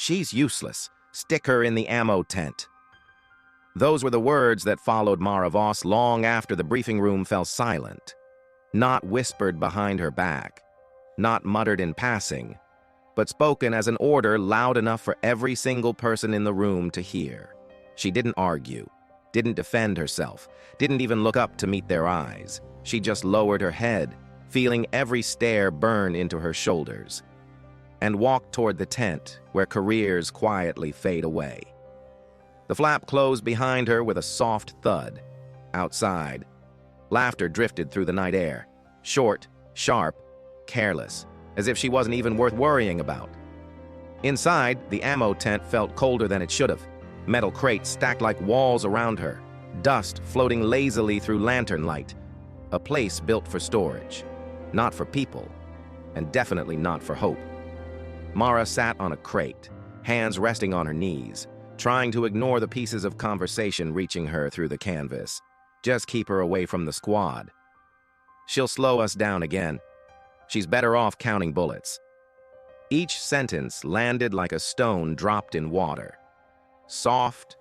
She's useless. Stick her in the ammo tent." Those were the words that followed Mara Voss long after the briefing room fell silent. Not whispered behind her back, not muttered in passing, but spoken as an order loud enough for every single person in the room to hear. She didn't argue, didn't defend herself, didn't even look up to meet their eyes. She just lowered her head, feeling every stare burn into her shoulders, and walked toward the tent where careers quietly fade away. The flap closed behind her with a soft thud. Outside, laughter drifted through the night air, short, sharp, careless, as if she wasn't even worth worrying about. Inside, the ammo tent felt colder than it should have. Metal crates stacked like walls around her, dust floating lazily through lantern light. A place built for storage, not for people, and definitely not for hope. Mara sat on a crate, hands resting on her knees, trying to ignore the pieces of conversation reaching her through the canvas. Just keep her away from the squad. She'll slow us down again. She's better off counting bullets. Each sentence landed like a stone dropped in water. Soft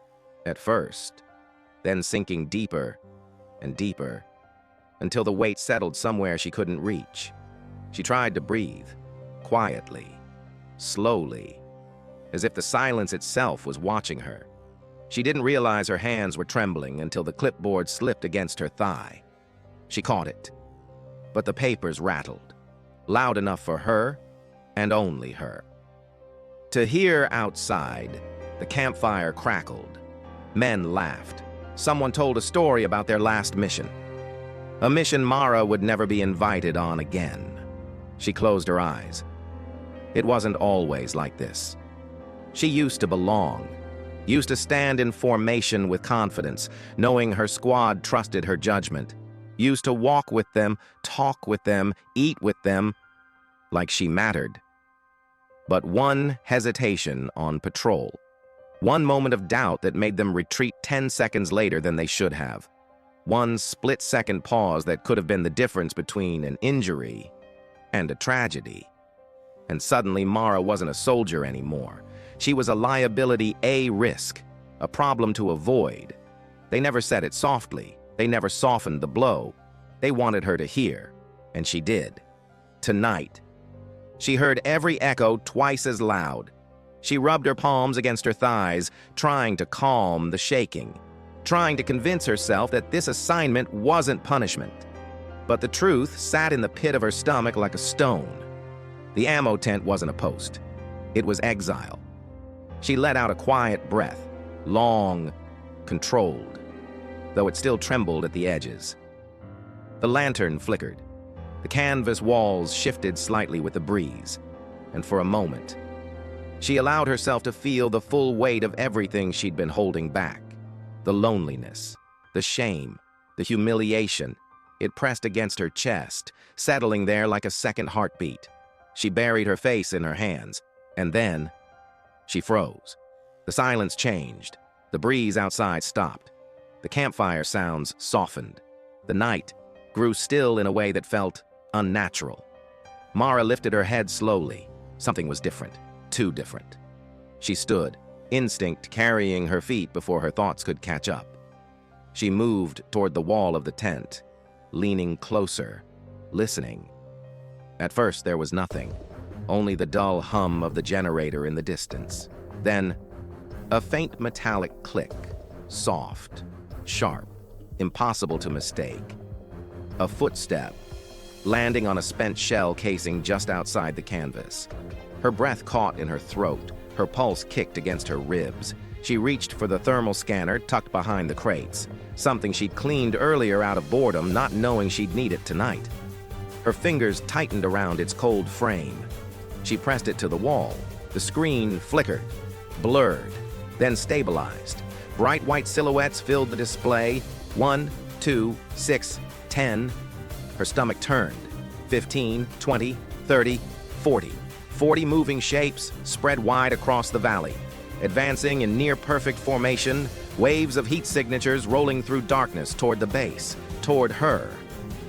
at first, then sinking deeper and deeper, until the weight settled somewhere she couldn't reach. She tried to breathe, quietly, slowly, as if the silence itself was watching her. She didn't realize her hands were trembling until the clipboard slipped against her thigh. She caught it, but the papers rattled, loud enough for her, and only her. To hear outside, the campfire crackled. Men laughed. Someone told a story about their last mission. A mission Mara would never be invited on again. She closed her eyes. It wasn't always like this. She used to belong, used to stand in formation with confidence, knowing her squad trusted her judgment, used to walk with them, talk with them, eat with them, like she mattered. But one hesitation on patrol, one moment of doubt that made them retreat 10 seconds later than they should have, one split-second pause that could have been the difference between an injury and a tragedy. And suddenly Mara wasn't a soldier anymore. She was a liability, a risk, a problem to avoid. They never said it softly. They never softened the blow. They wanted her to hear, and she did. Tonight, she heard every echo twice as loud. She rubbed her palms against her thighs, trying to calm the shaking, trying to convince herself that this assignment wasn't punishment. But the truth sat in the pit of her stomach like a stone. The ammo tent wasn't a post. It was Exile. She let out a quiet breath, long, controlled, though it still trembled at the edges. The lantern flickered. The canvas walls shifted slightly with the breeze, and for a moment, she allowed herself to feel the full weight of everything she'd been holding back. The loneliness, the shame, the humiliation. It pressed against her chest, settling there like a second heartbeat. She buried her face in her hands, and then she froze. The silence changed. The breeze outside stopped. The campfire sounds softened. The night grew still in a way that felt unnatural. Mara lifted her head slowly. Something was different, too different. She stood, instinct carrying her feet before her thoughts could catch up. She moved toward the wall of the tent, leaning closer, listening. At first there was nothing, only the dull hum of the generator in the distance. Then, a faint metallic click, soft, sharp, impossible to mistake. A footstep, landing on a spent shell casing just outside the canvas. Her breath caught in her throat, her pulse kicked against her ribs. She reached for the thermal scanner tucked behind the crates, something she'd cleaned earlier out of boredom, not knowing she'd need it tonight. Her fingers tightened around its cold frame. She pressed it to the wall. The screen flickered, blurred, then stabilized. Bright white silhouettes filled the display. 1, 2, 6, 10. Her stomach turned. 15, 20, 30, 40. 40 moving shapes spread wide across the valley, advancing in near-perfect formation, waves of heat signatures rolling through darkness toward the base, toward her.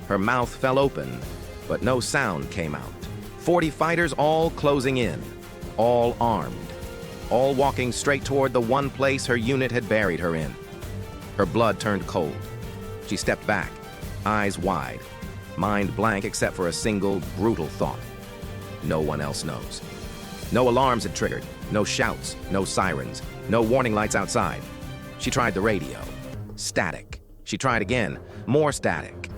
Her mouth fell open, but no sound came out. 40 fighters all closing in, all armed. all walking straight toward the one place her unit had buried her in. Her blood turned cold. She stepped back, eyes wide, mind blank except for a single, brutal thought. No one else knows. No alarms had triggered, no shouts, no sirens, no warning lights outside. She tried the radio. Static. She tried again, more static.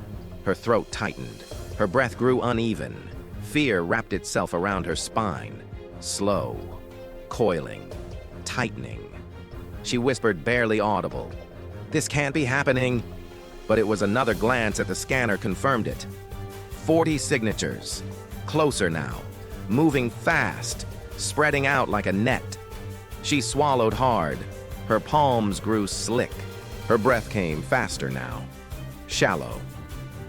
Her throat tightened. Her breath grew uneven. Fear wrapped itself around her spine. Slow, coiling, tightening. She whispered, barely audible, "This can't be happening." But it was another glance at the scanner confirmed it. 40 signatures. Closer now. Moving fast. Spreading out like a net. She swallowed hard. Her palms grew slick. Her breath came faster now. Shallow.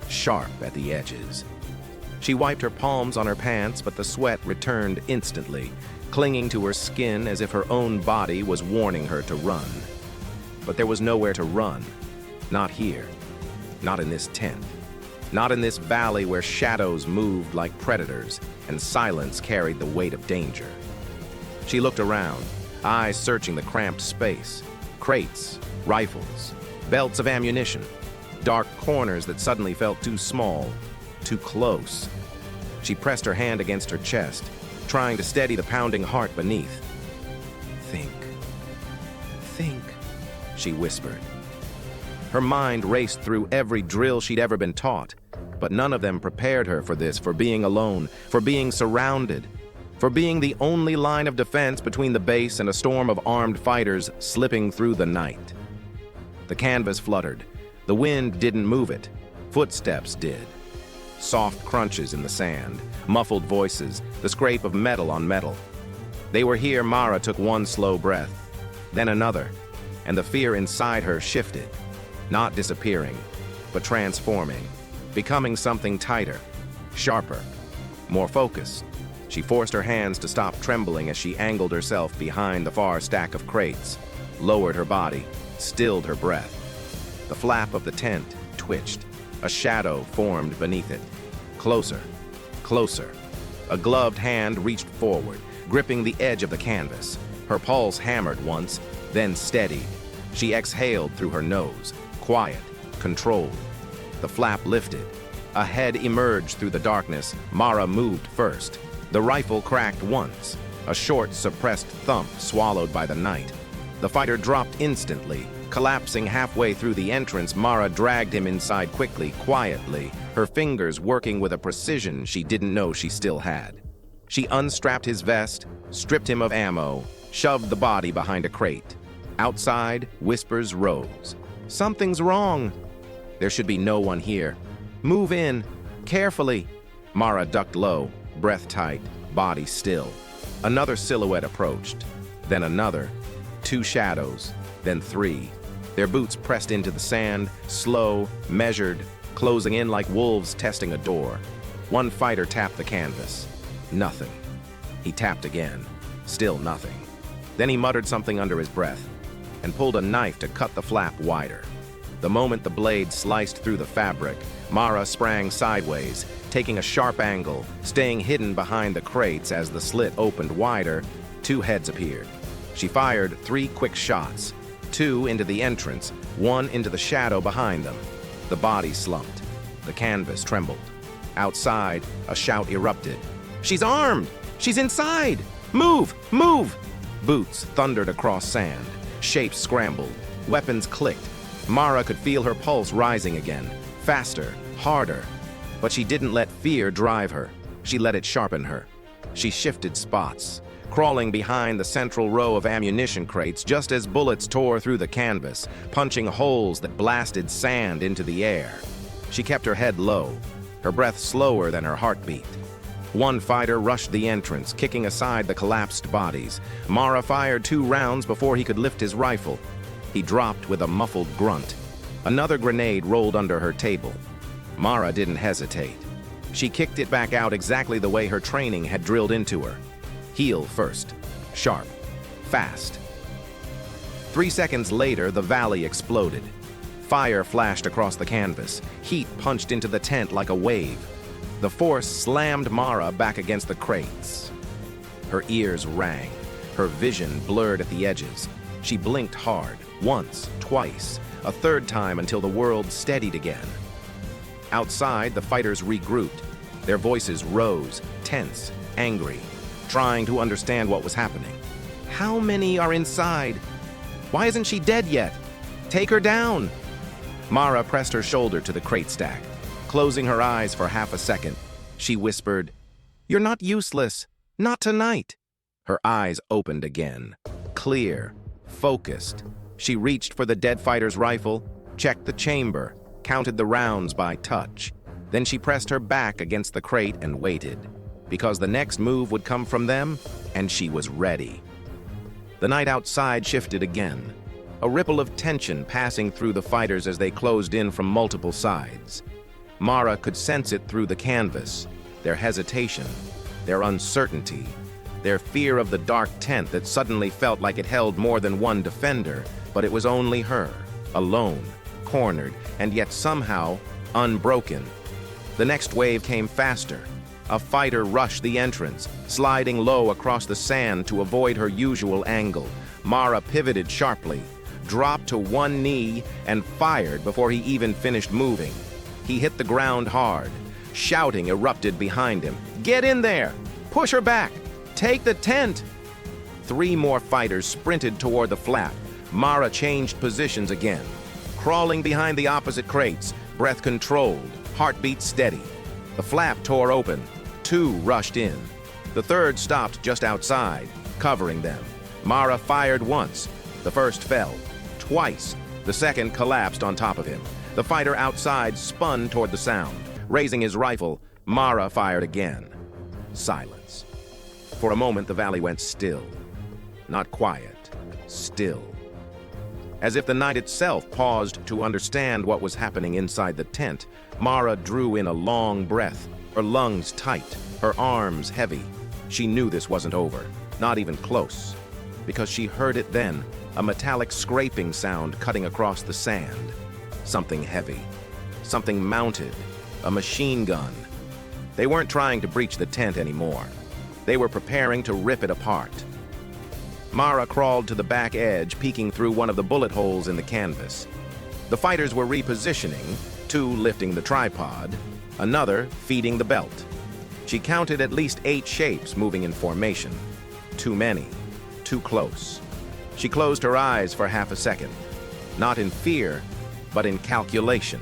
Sharp at the edges. She wiped her palms on her pants, but the sweat returned instantly, clinging to her skin as if her own body was warning her to run. But there was nowhere to run. Not here. Not in this tent. Not in this valley where shadows moved like predators and silence carried the weight of danger. She looked around, eyes searching the cramped space. Crates, rifles, belts of ammunition, dark corners that suddenly felt too small, too close. She pressed her hand against her chest, trying to steady the pounding heart beneath. Think, she whispered. Her mind raced through every drill she'd ever been taught, but none of them prepared her for this, for being alone, for being surrounded, for being the only line of defense between the base and a storm of armed fighters slipping through the night. The canvas fluttered. The wind didn't move it. Footsteps did. Soft crunches in the sand, muffled voices, the scrape of metal on metal. They were here. Mara took one slow breath, then another, and the fear inside her shifted, not disappearing, but transforming, becoming something tighter, sharper, more focused. She forced her hands to stop trembling as she angled herself behind the far stack of crates, lowered her body, stilled her breath. The flap of the tent twitched. A shadow formed beneath it. Closer, closer. A gloved hand reached forward, gripping the edge of the canvas. Her pulse hammered once, then steadied. She exhaled through her nose, quiet, controlled. The flap lifted. A head emerged through the darkness. Mara moved first. The rifle cracked once. A short, suppressed thump swallowed by the night. The fighter dropped instantly. Collapsing halfway through the entrance, Mara dragged him inside quickly, quietly, her fingers working with a precision she didn't know she still had. She unstrapped his vest, stripped him of ammo, shoved the body behind a crate. Outside, whispers rose. "Something's wrong." "There should be no one here." "Move in, carefully." Mara ducked low, breath tight, body still. Another silhouette approached, then another. 2 shadows, then 3. Their boots pressed into the sand, slow, measured, closing in like wolves testing a door. One fighter tapped the canvas. Nothing. He tapped again. Still nothing. Then he muttered something under his breath and pulled a knife to cut the flap wider. The moment the blade sliced through the fabric, Mara sprang sideways, taking a sharp angle, staying hidden behind the crates. As the slit opened wider, 2 heads appeared. She fired 3 quick shots, 2 into the entrance, 1 into the shadow behind them. The body slumped. The canvas trembled. Outside, a shout erupted. "She's armed! She's inside! Move! Move!" Boots thundered across sand. Shapes scrambled. Weapons clicked. Mara could feel her pulse rising again. Faster, harder. But she didn't let fear drive her. She let it sharpen her. She shifted spots, crawling behind the central row of ammunition crates just as bullets tore through the canvas, punching holes that blasted sand into the air. She kept her head low, her breath slower than her heartbeat. One fighter rushed the entrance, kicking aside the collapsed bodies. Mara fired 2 rounds before he could lift his rifle. He dropped with a muffled grunt. Another grenade rolled under her table. Mara didn't hesitate. She kicked it back out exactly the way her training had drilled into her. Heel first. Sharp. Fast. 3 seconds later, the valley exploded. Fire flashed across the canvas. Heat punched into the tent like a wave. The force slammed Mara back against the crates. Her ears rang. Her vision blurred at the edges. She blinked hard, once, twice, a third time until the world steadied again. Outside, the fighters regrouped. Their voices rose, tense, angry, trying to understand what was happening. How many are inside? Why isn't she dead yet? Take her down! Mara pressed her shoulder to the crate stack. Closing her eyes for half a second, she whispered, "You're not useless. Not tonight." Her eyes opened again, clear, focused. She reached for the dead fighter's rifle, checked the chamber, counted the rounds by touch. Then she pressed her back against the crate and waited, because the next move would come from them, and she was ready. The night outside shifted again, a ripple of tension passing through the fighters as they closed in from multiple sides. Mara could sense it through the canvas, their hesitation, their uncertainty, their fear of the dark tent that suddenly felt like it held more than one defender, but it was only her, alone, cornered, and yet somehow unbroken. The next wave came faster. A fighter rushed the entrance, sliding low across the sand to avoid her usual angle. Mara pivoted sharply, dropped to one knee, and fired before he even finished moving. He hit the ground hard. Shouting erupted behind him. "Get in there! Push her back! Take the tent!" 3 more fighters sprinted toward the flap. Mara changed positions again, crawling behind the opposite crates, breath controlled, heartbeat steady. The flap tore open. 2 rushed in. The third stopped just outside, covering them. Mara fired once. The first fell. Twice. The second collapsed on top of him. The fighter outside spun toward the sound. Raising his rifle, Mara fired again. Silence. For a moment, the valley went still. Not quiet, still. As if the night itself paused to understand what was happening inside the tent, Mara drew in a long breath, her lungs tight, her arms heavy. She knew this wasn't over, not even close, because she heard it then, a metallic scraping sound cutting across the sand. Something heavy, something mounted, a machine gun. They weren't trying to breach the tent anymore. They were preparing to rip it apart. Mara crawled to the back edge, peeking through one of the bullet holes in the canvas. The fighters were repositioning, 2 lifting the tripod, another feeding the belt. She counted at least 8 shapes moving in formation. Too many, too close. She closed her eyes for half a second, not in fear, but in calculation.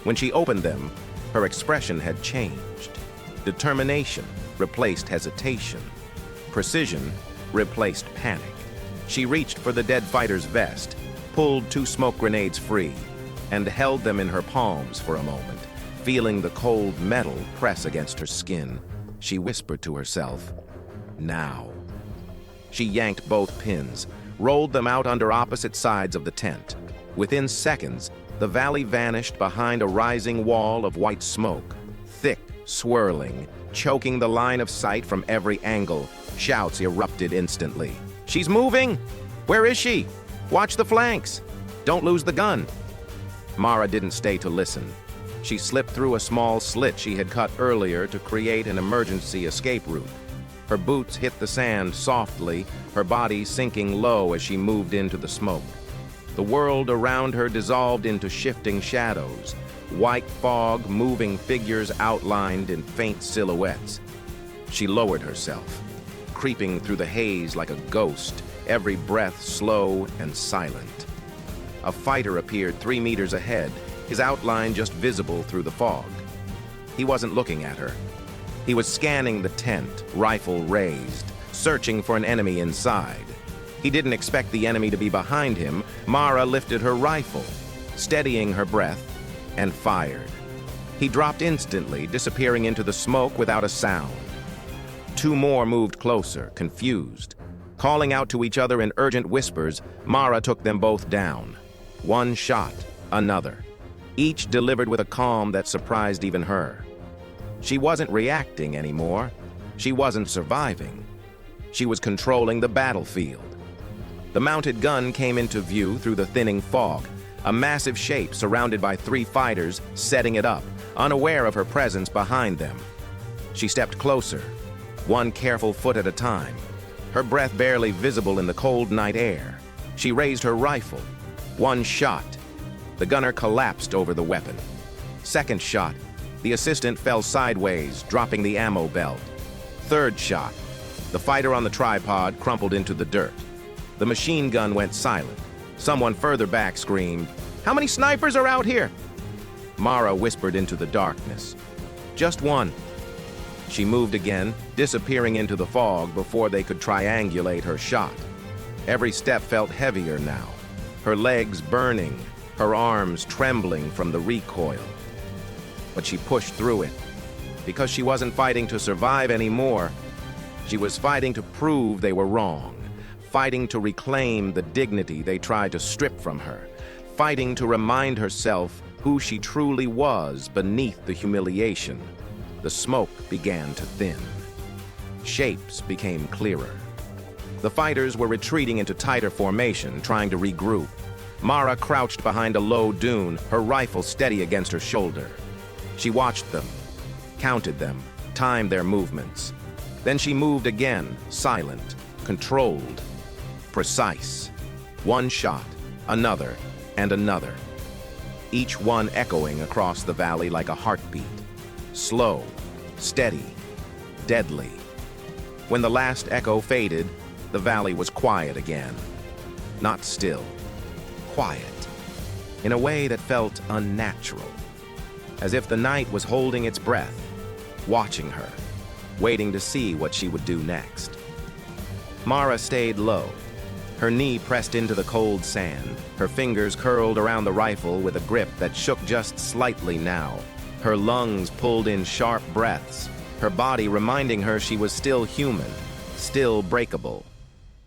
When she opened them, her expression had changed. Determination replaced hesitation. Precision replaced panic. She reached for the dead fighter's vest, pulled 2 smoke grenades free, and held them in her palms for a moment, feeling the cold metal press against her skin. She whispered to herself, "Now." She yanked both pins, rolled them out under opposite sides of the tent. Within seconds, the valley vanished behind a rising wall of white smoke, thick, swirling, choking the line of sight from every angle. Shouts erupted instantly. "She's moving! Where is she? Watch the flanks! Don't lose the gun!" Mara didn't stay to listen. She slipped through a small slit she had cut earlier to create an emergency escape route. Her boots hit the sand softly, her body sinking low as she moved into the smoke. The world around her dissolved into shifting shadows, white fog, moving figures outlined in faint silhouettes. She lowered herself, creeping through the haze like a ghost, every breath slow and silent. A fighter appeared 3 meters ahead, his outline just visible through the fog. He wasn't looking at her. He was scanning the tent, rifle raised, searching for an enemy inside. He didn't expect the enemy to be behind him. Mara lifted her rifle, steadying her breath, and fired. He dropped instantly, disappearing into the smoke without a sound. 2 more moved closer, confused. Calling out to each other in urgent whispers, Mara took them both down. 1 shot, another. Each delivered with a calm that surprised even her. She wasn't reacting anymore. She wasn't surviving. She was controlling the battlefield. The mounted gun came into view through the thinning fog, a massive shape surrounded by 3 fighters setting it up, unaware of her presence behind them. She stepped closer, 1 careful foot at a time. her breath barely visible in the cold night air. She raised her rifle. One shot. The gunner collapsed over the weapon. Second shot. The assistant fell sideways, dropping the ammo belt. Third shot. The fighter on the tripod crumpled into the dirt. The machine gun went silent. Someone further back screamed, "How many snipers are out here?" Mara whispered into the darkness. "Just one." She moved again, disappearing into the fog before they could triangulate her shot. Every step felt heavier now, her legs burning, her arms trembling from the recoil. But she pushed through it, because she wasn't fighting to survive anymore. She was fighting to prove they were wrong, fighting to reclaim the dignity they tried to strip from her, fighting to remind herself who she truly was beneath the humiliation. The smoke began to thin. Shapes became clearer. The fighters were retreating into tighter formation, trying to regroup. Mara crouched behind a low dune, her rifle steady against her shoulder. She watched them, counted them, timed their movements. Then she moved again, silent, controlled, precise. One shot, another, and another. Each one echoing across the valley like a heartbeat. Slow, steady, deadly. When the last echo faded, the valley was quiet again. Not still. Quiet. In a way that felt unnatural. As if the night was holding its breath, watching her, waiting to see what she would do next. Mara stayed low, her knee pressed into the cold sand, her fingers curled around the rifle with a grip that shook just slightly now. Her lungs pulled in sharp breaths, her body reminding her she was still human, still breakable.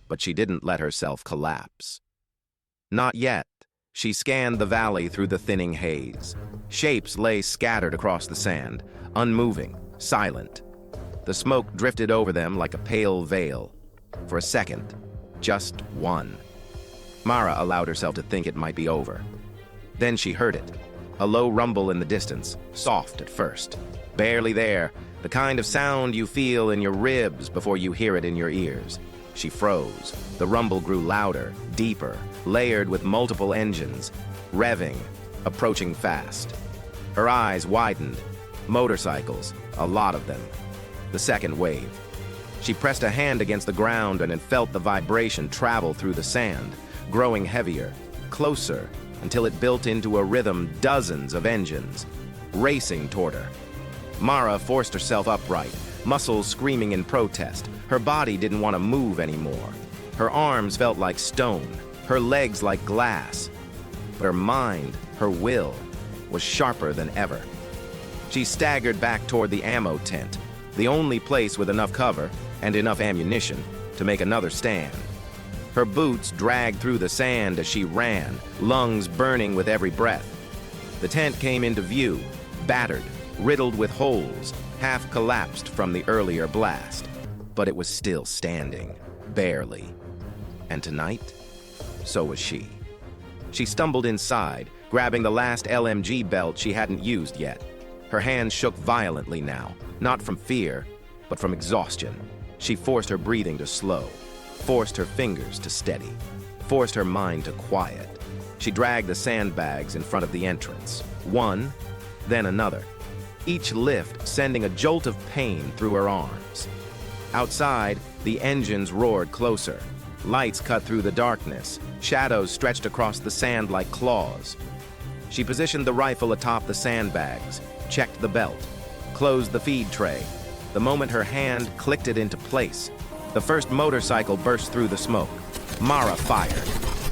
But she didn't let herself collapse. Not yet. She scanned the valley through the thinning haze. Shapes lay scattered across the sand, unmoving, silent. The smoke drifted over them like a pale veil. For a second, just one. Mara allowed herself to think it might be over. Then she heard it, a low rumble in the distance, soft at first. Barely there, the kind of sound you feel in your ribs before you hear it in your ears. She froze. The rumble grew louder, deeper, layered with multiple engines, revving, approaching fast. Her eyes widened. Motorcycles, a lot of them. The second wave. She pressed a hand against the ground and felt the vibration travel through the sand, growing heavier, closer, until it built into a rhythm dozens of engines, racing toward her. Mara forced herself upright, muscles screaming in protest. Her body didn't want to move anymore. Her arms felt like stone, her legs like glass. But her mind, her will, was sharper than ever. She staggered back toward the ammo tent, the only place with enough cover and enough ammunition to make another stand. Her boots dragged through the sand as she ran, lungs burning with every breath. The tent came into view, battered, riddled with holes, half collapsed from the earlier blast. But it was still standing, barely. And tonight, so was she. She stumbled inside, grabbing the last LMG belt she hadn't used yet. Her hands shook violently now, not from fear, but from exhaustion. She forced her breathing to slow, forced her fingers to steady, forced her mind to quiet. She dragged the sandbags in front of the entrance, one, then another, each lift sending a jolt of pain through her arms. Outside, the engines roared closer. Lights cut through the darkness, shadows stretched across the sand like claws. She positioned the rifle atop the sandbags, checked the belt, closed the feed tray. The moment her hand clicked it into place, the first motorcycle burst through the smoke. Mara fired.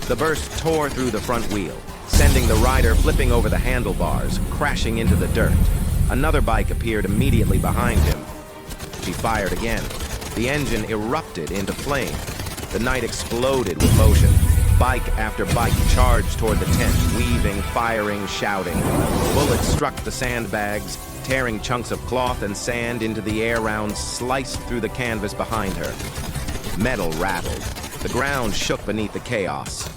The burst tore through the front wheel, sending the rider flipping over the handlebars, crashing into the dirt. Another bike appeared immediately behind him. She fired again. The engine erupted into flame. The night exploded with motion. Bike after bike charged toward the tent, weaving, firing, shouting. Bullets struck the sandbags, tearing chunks of cloth and sand into the air. Rounds sliced through the canvas behind her. Metal rattled. The ground shook beneath the chaos.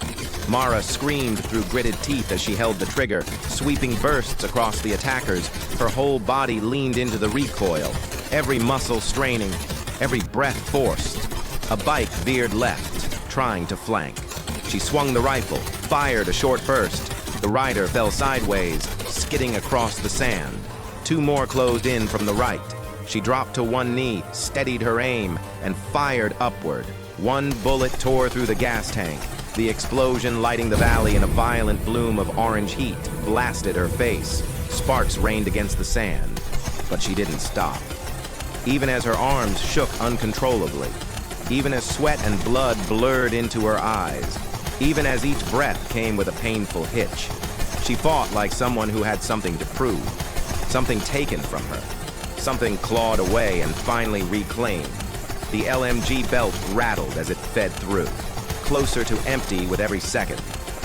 Mara screamed through gritted teeth as she held the trigger, sweeping bursts across the attackers. Her whole body leaned into the recoil, every muscle straining, every breath forced. A bike veered left, trying to flank. She swung the rifle, fired a short burst. The rider fell sideways, skidding across the sand. Two more closed in from the right. She dropped to one knee, steadied her aim, and fired upward. One bullet tore through the gas tank. The explosion, lighting the valley in a violent bloom of orange heat, blasted her face. Sparks rained against the sand, but she didn't stop. Even as her arms shook uncontrollably, even as sweat and blood blurred into her eyes, even as each breath came with a painful hitch, she fought like someone who had something to prove, something taken from her, something clawed away and finally reclaimed. The LMG belt rattled as it fed through, closer to empty with every second,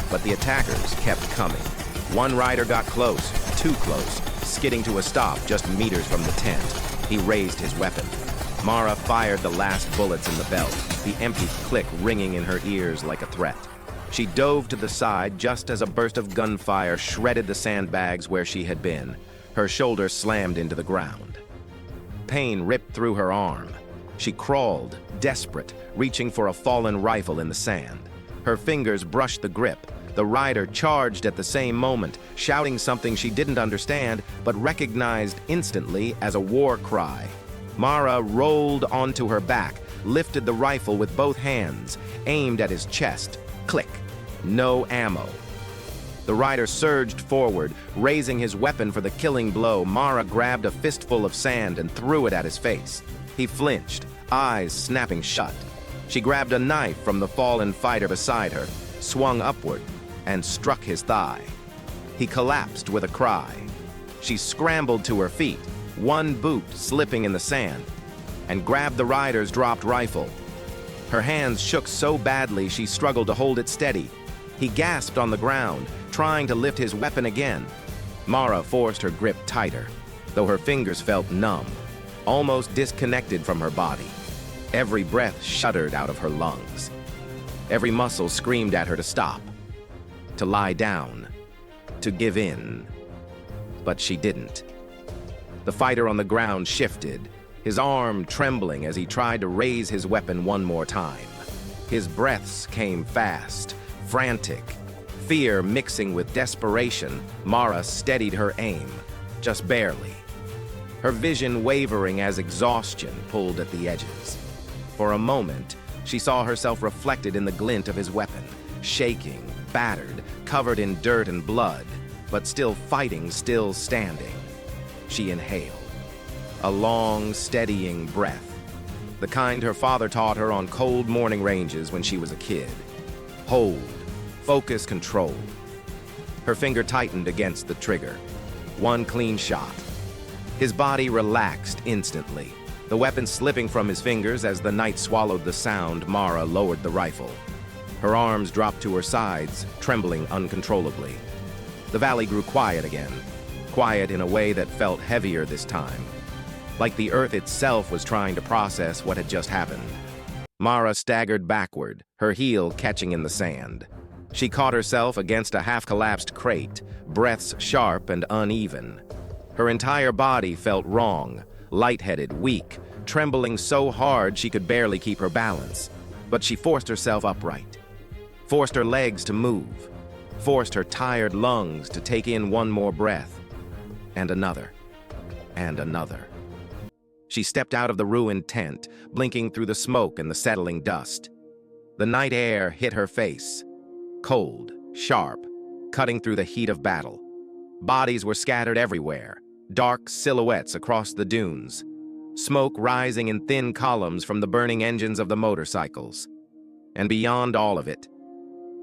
but the attackers kept coming. One rider got close, too close, skidding to a stop just meters from the tent. He raised his weapon. Mara fired the last bullets in the belt, the empty click ringing in her ears like a threat. She dove to the side just as a burst of gunfire shredded the sandbags where she had been. Her shoulder slammed into the ground. Pain ripped through her arm. She crawled, desperate, reaching for a fallen rifle in the sand. Her fingers brushed the grip. The rider charged at the same moment, shouting something she didn't understand, but recognized instantly as a war cry. Mara rolled onto her back, lifted the rifle with both hands, aimed at his chest. Click. No ammo. The rider surged forward, raising his weapon for the killing blow. Mara grabbed a fistful of sand and threw it at his face. He flinched, eyes snapping shut. She grabbed a knife from the fallen fighter beside her, swung upward, and struck his thigh. He collapsed with a cry. She scrambled to her feet, one boot slipping in the sand, and grabbed the rider's dropped rifle. Her hands shook so badly she struggled to hold it steady. He gasped on the ground, trying to lift his weapon again. Mara forced her grip tighter, though her fingers felt numb, almost disconnected from her body. Every breath shuddered out of her lungs. Every muscle screamed at her to stop, to lie down, to give in. But she didn't. The fighter on the ground shifted, his arm trembling as he tried to raise his weapon one more time. His breaths came fast, frantic. Fear mixing with desperation, Mara steadied her aim, just barely. Her vision wavering as exhaustion pulled at the edges. For a moment, she saw herself reflected in the glint of his weapon, shaking, battered, covered in dirt and blood, but still fighting, still standing. She inhaled. A long, steadying breath, the kind her father taught her on cold morning ranges when she was a kid. Hold, focus, control. Her finger tightened against the trigger. One clean shot. His body relaxed instantly, the weapon slipping from his fingers as the night swallowed the sound. Mara lowered the rifle. Her arms dropped to her sides, trembling uncontrollably. The valley grew quiet again, quiet in a way that felt heavier this time, like the earth itself was trying to process what had just happened. Mara staggered backward, her heel catching in the sand. She caught herself against a half-collapsed crate, breaths sharp and uneven. Her entire body felt wrong, lightheaded, weak, trembling so hard she could barely keep her balance. But she forced herself upright, forced her legs to move, forced her tired lungs to take in one more breath, and another, and another. She stepped out of the ruined tent, blinking through the smoke and the settling dust. The night air hit her face, cold, sharp, cutting through the heat of battle. Bodies were scattered everywhere, dark silhouettes across the dunes, smoke rising in thin columns from the burning engines of the motorcycles. And beyond all of it,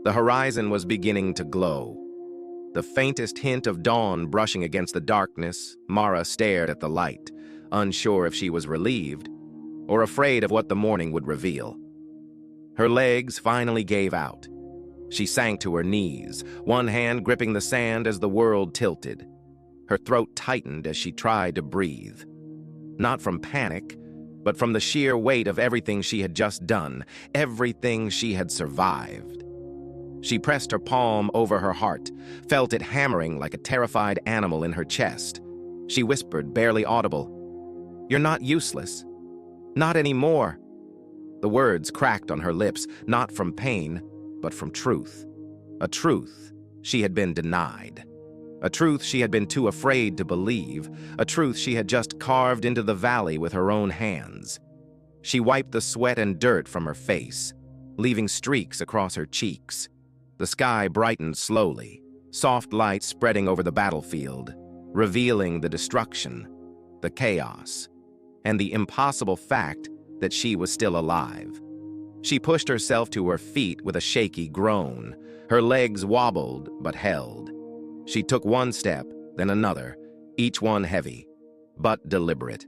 the horizon was beginning to glow. The faintest hint of dawn brushing against the darkness. Mara stared at the light, unsure if she was relieved or afraid of what the morning would reveal. Her legs finally gave out. She sank to her knees, one hand gripping the sand as the world tilted. Her throat tightened as she tried to breathe. Not from panic, but from the sheer weight of everything she had just done, everything she had survived. She pressed her palm over her heart, felt it hammering like a terrified animal in her chest. She whispered, barely audible, "You're not useless. Not anymore." The words cracked on her lips, not from pain, but from truth. A truth she had been denied. A truth she had been too afraid to believe. A truth she had just carved into the valley with her own hands. She wiped the sweat and dirt from her face, leaving streaks across her cheeks. The sky brightened slowly, soft light spreading over the battlefield, revealing the destruction, the chaos, and the impossible fact that she was still alive. She pushed herself to her feet with a shaky groan. Her legs wobbled but held. She took one step, then another, each one heavy, but deliberate.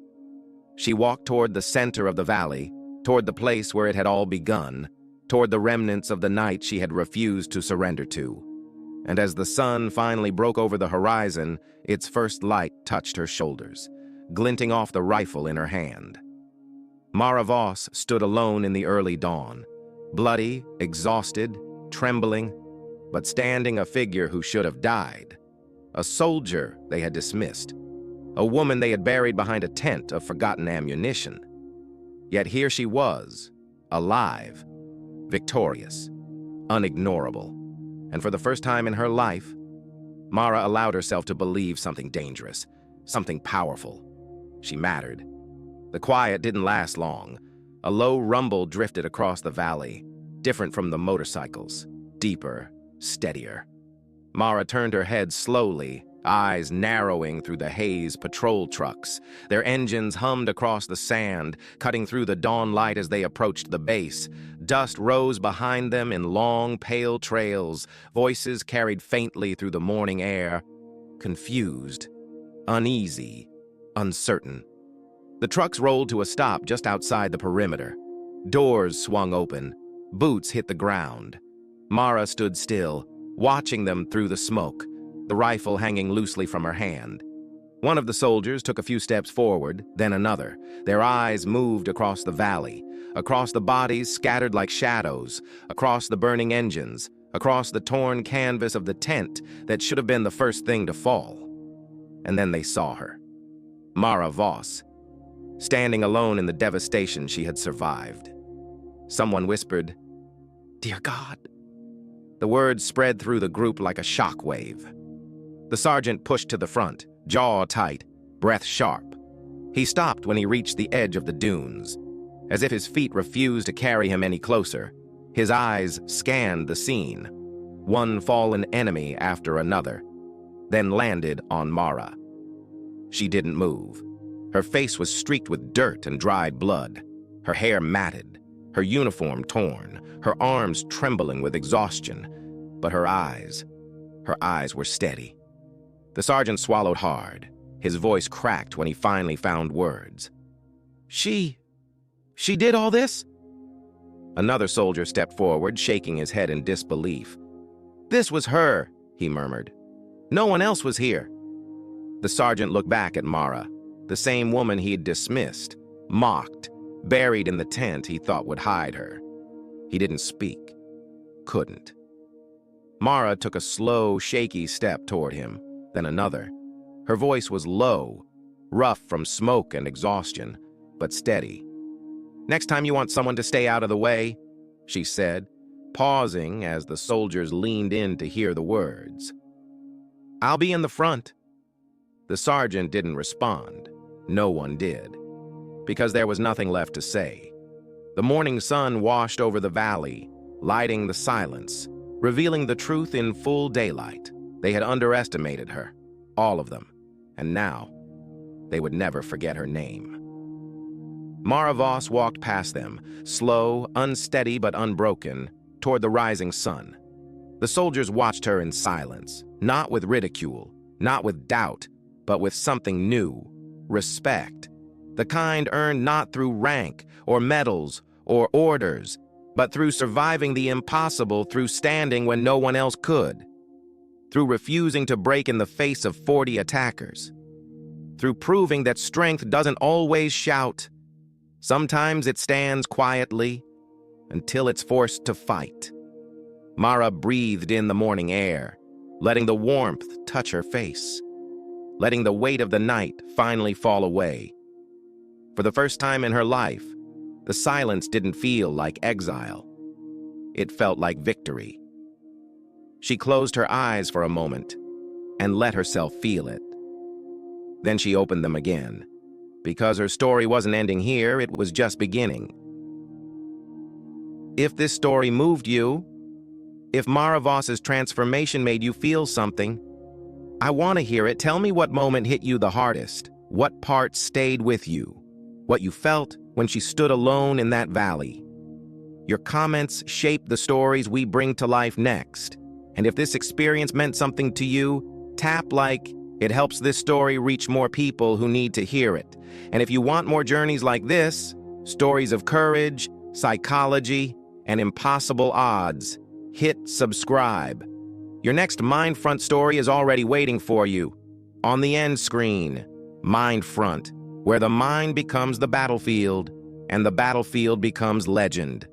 She walked toward the center of the valley, toward the place where it had all begun, toward the remnants of the night she had refused to surrender to. And as the sun finally broke over the horizon, its first light touched her shoulders, glinting off the rifle in her hand. Mara Voss stood alone in the early dawn, bloody, exhausted, trembling, but standing a figure who should have died. A soldier they had dismissed, a woman they had buried behind a tent of forgotten ammunition. Yet here she was, alive, victorious, unignorable. And for the first time in her life, Mara allowed herself to believe something dangerous, something powerful. She mattered. The quiet didn't last long. A low rumble drifted across the valley, different from the motorcycles, deeper, steadier. Mara turned her head slowly, eyes narrowing through the haze patrol trucks. Their engines hummed across the sand, cutting through the dawn light as they approached the base. Dust rose behind them in long, pale trails. Voices carried faintly through the morning air. Confused, uneasy, uncertain. The trucks rolled to a stop just outside the perimeter. Doors swung open. Boots hit the ground. Mara stood still, watching them through the smoke, the rifle hanging loosely from her hand. One of the soldiers took a few steps forward, then another. Their eyes moved across the valley, across the bodies scattered like shadows, across the burning engines, across the torn canvas of the tent that should have been the first thing to fall. And then they saw her. Mara Voss, standing alone in the devastation she had survived. Someone whispered, "Dear God." The words spread through the group like a shockwave. The sergeant pushed to the front, jaw tight, breath sharp. He stopped when he reached the edge of the dunes. As if his feet refused to carry him any closer, his eyes scanned the scene, one fallen enemy after another, then landed on Mara. She didn't move. Her face was streaked with dirt and dried blood, her hair matted, her uniform torn, her arms trembling with exhaustion, but her eyes were steady. The sergeant swallowed hard. His voice cracked when he finally found words. She did all this?" Another soldier stepped forward, shaking his head in disbelief. "This was her," he murmured. "No one else was here." The sergeant looked back at Mara, the same woman he had dismissed, mocked, buried in the tent he thought would hide her. He didn't speak. Couldn't. Mara took a slow, shaky step toward him, then another. Her voice was low, rough from smoke and exhaustion, but steady. "Next time you want someone to stay out of the way," she said, pausing as the soldiers leaned in to hear the words. "I'll be in the front." The sergeant didn't respond. No one did, because there was nothing left to say. The morning sun washed over the valley, lighting the silence, revealing the truth in full daylight. They had underestimated her, all of them, and now they would never forget her name. Mara Voss walked past them, slow, unsteady but unbroken, toward the rising sun. The soldiers watched her in silence, not with ridicule, not with doubt, but with something new, respect. The kind earned not through rank or medals or orders, but through surviving the impossible, through standing when no one else could, through refusing to break in the face of 40 attackers, through proving that strength doesn't always shout. Sometimes it stands quietly until it's forced to fight. Mara breathed in the morning air, letting the warmth touch her face, letting the weight of the night finally fall away. For the first time in her life, The silence didn't feel like exile. It felt like victory. She closed her eyes for a moment and let herself feel it. Then she opened them again, because her story wasn't ending here, it was just beginning. If this story moved you, if Mara Voss's transformation made you feel something, I want to hear it. Tell me what moment hit you the hardest, what part stayed with you, what you felt when she stood alone in that valley. Your comments shape the stories we bring to life next. And if this experience meant something to you, tap like. It helps this story reach more people who need to hear it. And if you want more journeys like this, stories of courage, psychology, and impossible odds, hit subscribe. Your next Mindfront story is already waiting for you. On the end screen, Mindfront, where the mind becomes the battlefield, and the battlefield becomes legend.